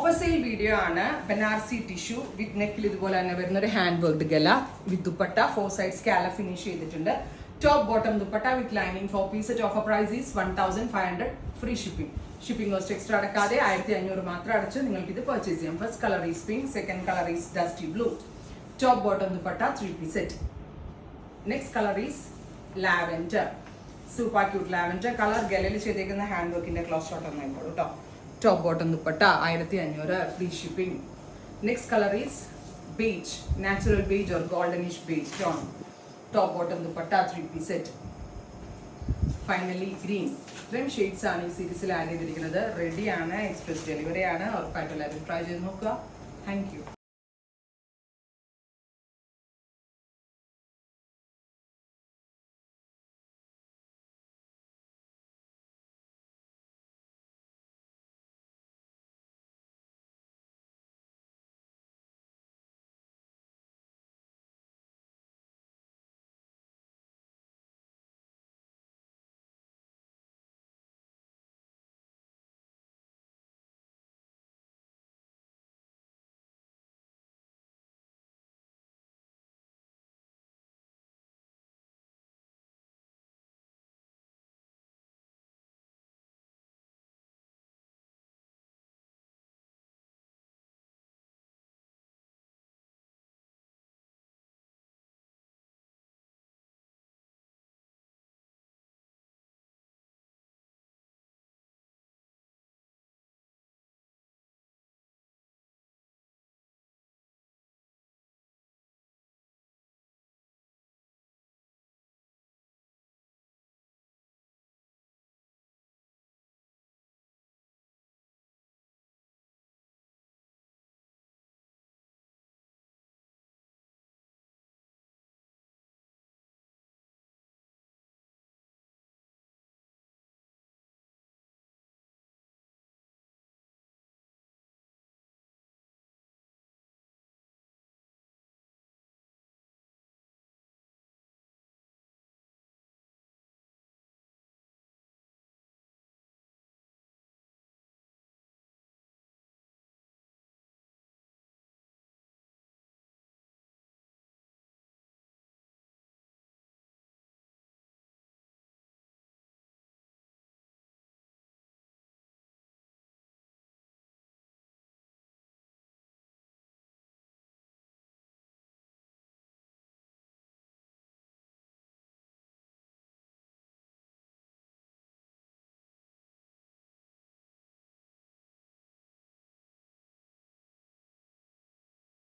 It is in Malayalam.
ഓഫർ സെയിൽ വീഡിയോ ആണ്. ബനാറസി ടിഷ്യൂ വിത്ത് നെക്കിൽ ഇതുപോലെ തന്നെ വരുന്ന ഒരു hand worked gala with dupatta 4 side scallop finish ചെയ്തിട്ടുണ്ട്. Top bottom dupatta with lining 4 piece. Offer price is 1500. Free shipping. Shipping cost extra അടക്കാതെ 1500 മാത്രം അടച്ച് നിങ്ങൾക്ക് ഇത് പർച്ചേസ് ചെയ്യാം. First colour is pink, second colour is dusty blue. Top bottom dupatta 3 piece set. Next colour is lavender. Super cute lavender colour. ഗലയിൽ ചെയ്തേക്കുന്ന ഹാൻഡ് വർക്കിന്റെ ക്ലോസ് ഷോട്ട് ഒന്നായിക്കോളൂ കേട്ടോ. Top bottom dupatta 1500. Free shipping. Next colour is beige, natural beige or goldenish beige tone. Top bottom dupatta 3 piece set. Finally green. ഇത്രയും ഷെയ്ഡ്സ് ആണ് ഈ സീരീസിൽ ആഡ് ചെയ്തിരിക്കുന്നത്. റെഡിയാണ്, എക്സ്പ്രസ് ഡെലിവറി ആണ്. ഉറപ്പായിട്ടും എല്ലാവരും ട്രൈ ചെയ്ത് നോക്കുക. Thank you.